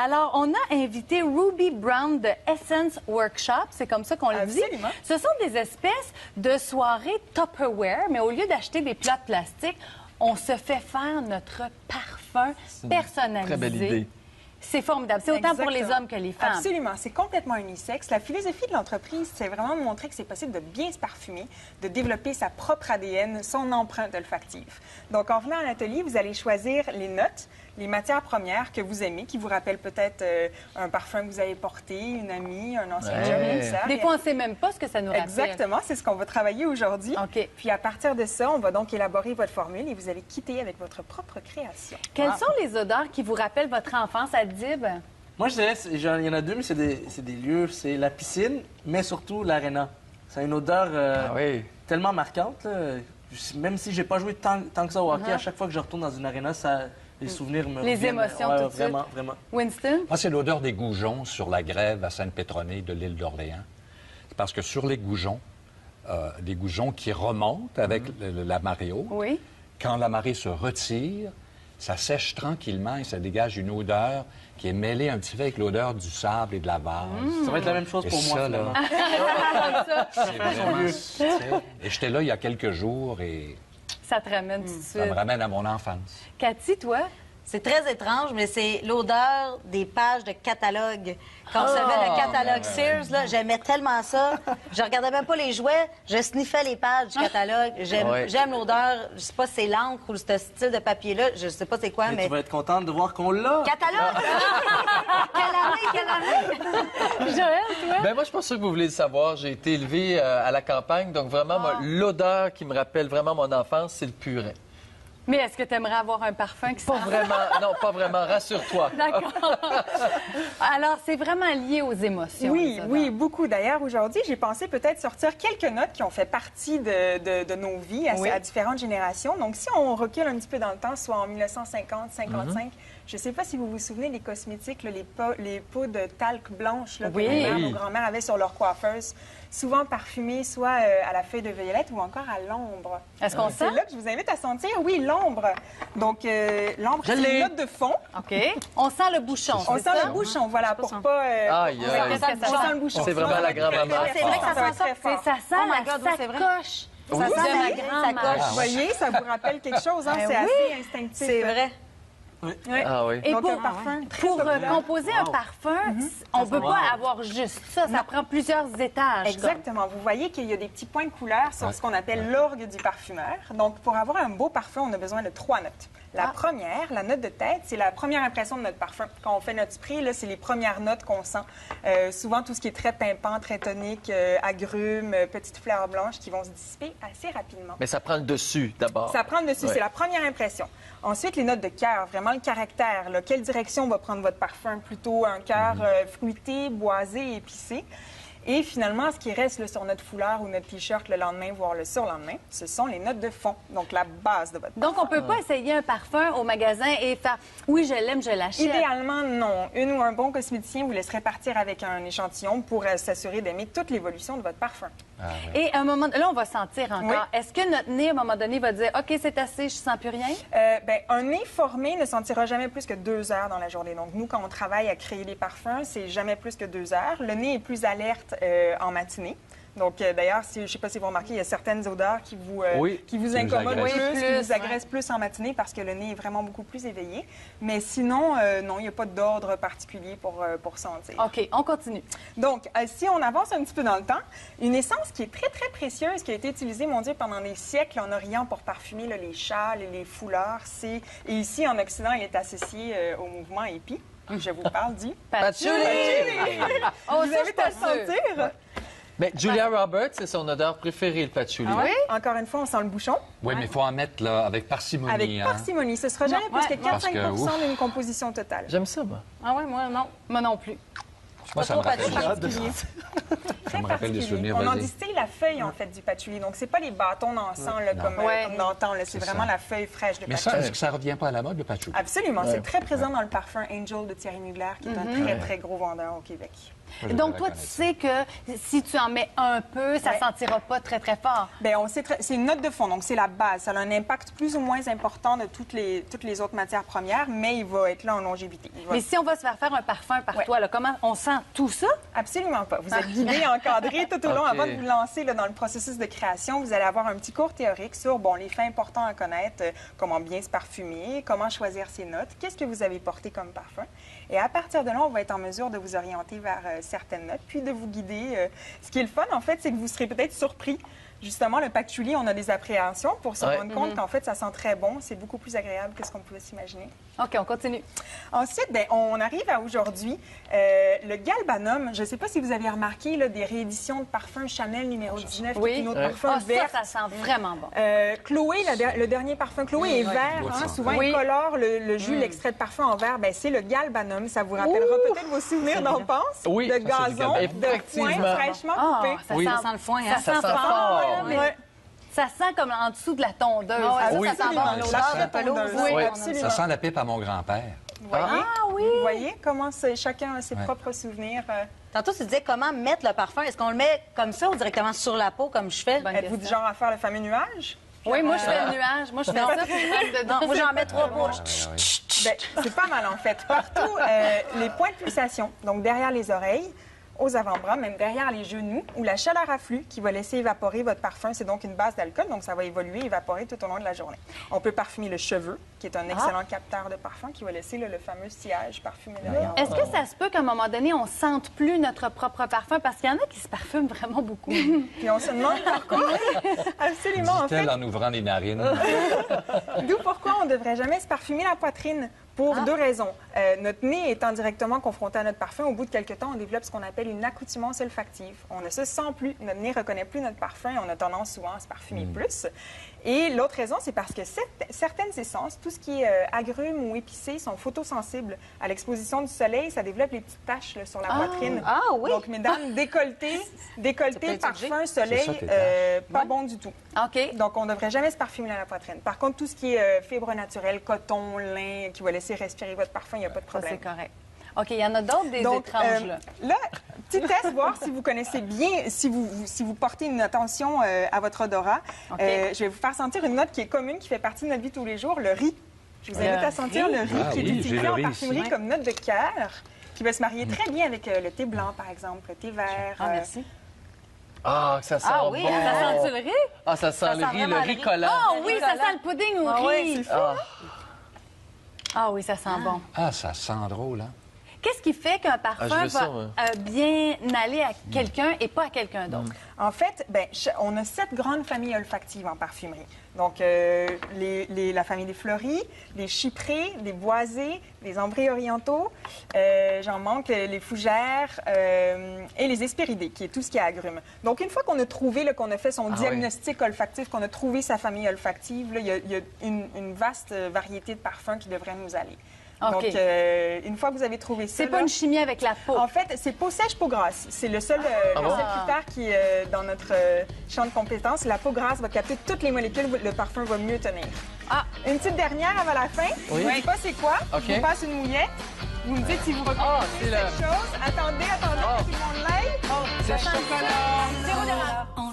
Alors, on a invité Ruby Brown de Essence Workshop, c'est comme ça qu'on le dit. Absolument. Ce sont des espèces de soirées Tupperware, mais au lieu d'acheter des plats de plastique, on se fait faire notre parfum personnalisé. Très belle idée. C'est formidable. C'est autant pour les Exactement. hommes que les femmes. Absolument. C'est complètement unisexe. La philosophie de l'entreprise, c'est vraiment de montrer que c'est possible de bien se parfumer, de développer sa propre ADN, son empreinte olfactive. Donc, en venant à l'atelier, vous allez choisir les notes, les matières premières que vous aimez, qui vous rappellent peut-être un parfum que vous avez porté, une amie, un ancien job, une sœur. Des fois, on ne sait même pas ce que ça nous rappelle. Exactement, c'est ce qu'on va travailler aujourd'hui. OK. Puis à partir de ça, on va donc élaborer votre formule et vous allez quitter avec votre propre création. Quelles sont les odeurs qui vous rappellent votre enfance, Adib? Moi, je dirais, il y en a deux, mais c'est des lieux. C'est la piscine, mais surtout l'aréna. C'est une odeur tellement marquante. Là. Même si j'ai pas joué tant que ça au hockey, à chaque fois que je retourne dans une aréna, les souvenirs me Les reviennent. émotions tout de suite. Vraiment. Winston? Moi, c'est l'odeur des goujons sur la grève à Sainte-Pétronée de l'île d'Orléans. C'est parce que sur les goujons qui remontent avec la marée haute, Oui. quand la marée se retire, ça sèche tranquillement et ça dégage une odeur qui est mêlée un petit peu avec l'odeur du sable et de la vase. Ça va être la même chose Et pour moi, ça, finalement. c'est vraiment... Et j'étais là il y a quelques jours et Ça te ramène tout de ça me suite. ramène à mon enfance. Cathy, toi? C'est très étrange, mais c'est l'odeur des pages de catalogue. Quand on se levait le catalogue Sears, là, j'aimais tellement ça. Je regardais même pas les jouets, je sniffais les pages du catalogue. J'aime l'odeur, je sais pas si c'est l'encre ou ce style de papier-là, je sais pas c'est quoi, Mais mais... tu vas être contente de voir qu'on l'a. Catalogue! Quelle année? Joël, toi? Ben moi, je suis pas sûr que vous voulez le savoir. J'ai été élevé à la campagne, donc vraiment, moi, l'odeur qui me rappelle vraiment mon enfance, c'est le purin. Mais est-ce que tu aimerais avoir un parfum qui sent... Pas vraiment, non, pas vraiment, rassure-toi. D'accord. Alors, c'est vraiment lié aux émotions. Oui, les odeurs. oui, beaucoup. D'ailleurs, aujourd'hui, j'ai pensé peut-être sortir quelques notes qui ont fait partie de nos vies à différentes générations. Donc, si on recule un petit peu dans le temps, soit en 1950, 55, je ne sais pas si vous vous souvenez des cosmétiques, là, les pots de talc blanche là, que nos grands-mères avaient sur leurs coiffeuses, souvent parfumées soit à la feuille de violette ou encore à l'ombre. Est-ce qu'on C'est sent? là que je vous invite à sentir, oui, l'ombre. Donc, l'ombre, c'est une note de fond. OK. On sent le bouchon, On c'est sent ça? le bouchon, voilà, pour pas... Aïe, aïe. Qu'est-ce que ça on sent? sent le bouchon. C'est vraiment la grand-maman. C'est vrai que ça sent ça. Ça sent Oh my la God, oui, c'est vrai. sacoche. Ça sent de ma la grand-mère. Vous voyez, ça vous rappelle quelque chose, hein? C'est assez instinctif. C'est vrai. Oui. Ah oui. Et Donc, pour, un parfum très pour populaire. composer un parfum, on ne peut pas avoir juste ça. Ça prend plusieurs étages. Exactement. Vous voyez qu'il y a des petits points de couleur sur ce qu'on appelle l'orgue du parfumeur. Donc, pour avoir un beau parfum, on a besoin de 3 notes. La première, la note de tête, c'est la première impression de notre parfum. Quand on fait notre spray, là, c'est les premières notes qu'on sent. Souvent, tout ce qui est très pimpant, très tonique, agrumes, petites fleurs blanches qui vont se dissiper assez rapidement. Mais ça prend le dessus, d'abord. Ça prend le dessus, Ouais. c'est la première impression. Ensuite, les notes de cœur, vraiment le caractère. Là. Quelle direction va prendre votre parfum? Plutôt un cœur fruité, boisé, épicé. Et finalement, ce qui reste là, sur notre foulard ou notre T-shirt le lendemain, voire le surlendemain, ce sont les notes de fond, donc la base de votre parfum. Donc, on ne peut pas essayer un parfum au magasin et faire « Oui, je l'aime, je l'achète ». Idéalement, non. Une ou un bon cosméticien vous laisserait partir avec un échantillon pour s'assurer d'aimer toute l'évolution de votre parfum. Et à un moment... Là, on va sentir encore. Oui. Est-ce que notre nez, à un moment donné, va dire « OK, c'est assez, je sens plus rien Un nez formé ne sentira jamais plus que 2 heures dans la journée. Donc, nous, quand on travaille à créer des parfums, c'est jamais plus que 2 heures. Le nez est plus alerte en matinée. Donc, d'ailleurs, je ne sais pas si vous remarquez, il y a certaines odeurs qui vous incommodent agressent. plus, qui vous agressent plus en matinée parce que le nez est vraiment beaucoup plus éveillé. Mais sinon, non, il n'y a pas d'ordre particulier pour sentir. OK, on continue. Donc, si on avance un petit peu dans le temps, une essence qui est très, très précieuse, qui a été utilisée, mon Dieu, pendant des siècles en Orient pour parfumer là, les châles et les foulards, et ici, en Occident, il est associé au mouvement hippie. Je vous parle du Patchouli! Oh, vous ça, je invite suis à pas le sûre. sentir. Mais Julia Roberts, c'est son odeur préférée, le patchouli. Ah oui? Encore une fois, on sent le bouchon. Oui, mais il faut en mettre là, avec parcimonie. Avec hein. parcimonie. Ce sera jamais plus que Parce que, 4-5 d'une composition totale. J'aime ça, moi. Ah oui, moi, non. Moi non plus. Moi, ça me rappelle, Particulier. ça me rappelle des souvenirs. On en vas-y. distille la feuille, en fait, du patchouli. Donc, c'est pas les bâtons d'encens là, comme dans le temps. là. C'est vraiment ça. la feuille fraîche de Mais ça, patchouli. est-ce que ça revient pas à la mode, le patchouli? Absolument. C'est très présent dans le parfum Angel de Thierry Mugler, qui est un très, très gros vendeur au Québec. Donc, toi, tu sais que si tu en mets un peu, ça sentira pas très, très fort. Bien, c'est une note de fond, donc c'est la base. Ça a un impact plus ou moins important de toutes les autres matières premières, mais il va être là en longévité. Mais si on va se faire un parfum par toi, là, comment on sent tout ça? Absolument pas. Vous êtes guidé, encadré tout au long avant de vous lancer là, dans le processus de création. Vous allez avoir un petit cours théorique sur les faits importants à connaître, comment bien se parfumer, comment choisir ses notes, qu'est-ce que vous avez porté comme parfum. Et à partir de là, on va être en mesure de vous orienter vers certaines notes, puis de vous guider. Ce qui est le fun, en fait, c'est que vous serez peut-être surpris. Justement, le patchouli, on a des appréhensions pour se rendre compte qu'en fait, ça sent très bon. C'est beaucoup plus agréable que ce qu'on pouvait s'imaginer. OK, on continue. Ensuite, bien, on arrive à aujourd'hui. Le galbanum, je ne sais pas si vous avez remarqué là, des rééditions de parfum Chanel numéro 19, qui est notre parfum vert. Ça sent vraiment bon. Chloé, le dernier parfum Chloé est vert. Hein, souvent, il colore le jus, l'extrait de parfum en vert. Ben, c'est le galbanum. Ça vous rappellera peut-être vos souvenirs d'enfance de gazon, de foin fraîchement coupé. Ça sent le foin, hein? Ça sent fort. Ça sent comme en dessous de la tondeuse. Ça sent bon. L'odeur de pelouse. Ça sent la pipe à mon grand-père. Vous voyez? Vous voyez comment chacun a ses propres souvenirs. Tantôt, tu disais comment mettre le parfum. Est-ce qu'on le met comme ça ou directement sur la peau, comme je fais? Êtes-vous du genre à faire le fameux nuage? Oui, moi, je fais le nuage. Moi, je fais ça pour mettre dedans. Non, moi, j'en mets 3 poches. C'est pas mal, en fait. Partout, les points de pulsation, donc derrière les oreilles, aux avant-bras, même derrière les genoux, où la chaleur afflue qui va laisser évaporer votre parfum. C'est donc une base d'alcool, donc ça va évoluer, évaporer tout au long de la journée. On peut parfumer le cheveu, qui est un excellent capteur de parfum, qui va laisser le fameux sillage parfumé derrière. Est-ce que ça se peut qu'à un moment donné, on ne sente plus notre propre parfum? Parce qu'il y en a qui se parfument vraiment beaucoup. Puis on se demande pourquoi. Absolument, en fait. En ouvrant les narines. D'où pourquoi on ne devrait jamais se parfumer la poitrine. Pour 2 raisons. Notre nez étant directement confronté à notre parfum, au bout de quelques temps, on développe ce qu'on appelle une accoutumance olfactive. On ne se sent plus, notre nez ne reconnaît plus notre parfum et on a tendance souvent à se parfumer plus. Et l'autre raison, c'est parce que certaines essences, tout ce qui est agrumes ou épicé, sont photosensibles. À l'exposition du soleil, ça développe les petites taches là, sur la poitrine. Ah oui! Donc, mesdames, décolleté, parfum, soleil, pas bon du tout. OK. Donc, on ne devrait jamais se parfumer à la poitrine. Par contre, tout ce qui est fibre naturelle, coton, lin, qui va laisser respirer votre parfum, il n'y a pas de problème. C'est correct. OK, il y en a d'autres des étranges, là. Là, petit test, voir si vous connaissez bien, si vous portez une attention à votre odorat. Je vais vous faire sentir une note qui est commune, qui fait partie de notre vie tous les jours, le riz. Je vous invite à sentir le riz qui est utilisé en parfumerie comme note de cœur, qui va se marier très bien avec le thé blanc, par exemple, le thé vert. Ah, merci. Ah, ça sent bon. Ça sent-tu le riz? Ah, ça sent le riz collant. Ah oui, ça sent le pudding au riz. Ah oui, ça sent bon. Ah, ça sent drôle, hein? Qu'est-ce qui fait qu'un parfum va bien aller à quelqu'un et pas à quelqu'un d'autre? En fait, on a 7 grandes familles olfactives en parfumerie. Donc, la famille des fleuris, les chyprées, les boisés, les ambrés orientaux, j'en manque, les fougères et les hespéridés, qui est tout ce qui est agrumes. Donc, une fois qu'on a trouvé, qu'on a fait son diagnostic olfactif, qu'on a trouvé sa famille olfactive, il y a une vaste variété de parfums qui devraient nous aller. Okay. Donc, une fois que vous avez trouvé ça... C'est pas une chimie avec la peau. En fait, c'est peau sèche, peau grasse. C'est le seul critère qui est dans notre champ de compétences. La peau grasse va capter toutes les molécules, le parfum va mieux tenir. Une petite dernière avant la fin. Je ne sais pas c'est quoi. Je vous passe une mouillette. Vous me dites si vous reconnaissez cette chose. Attendez, que tout le monde l'aille. C'est le chocolat. 0 $.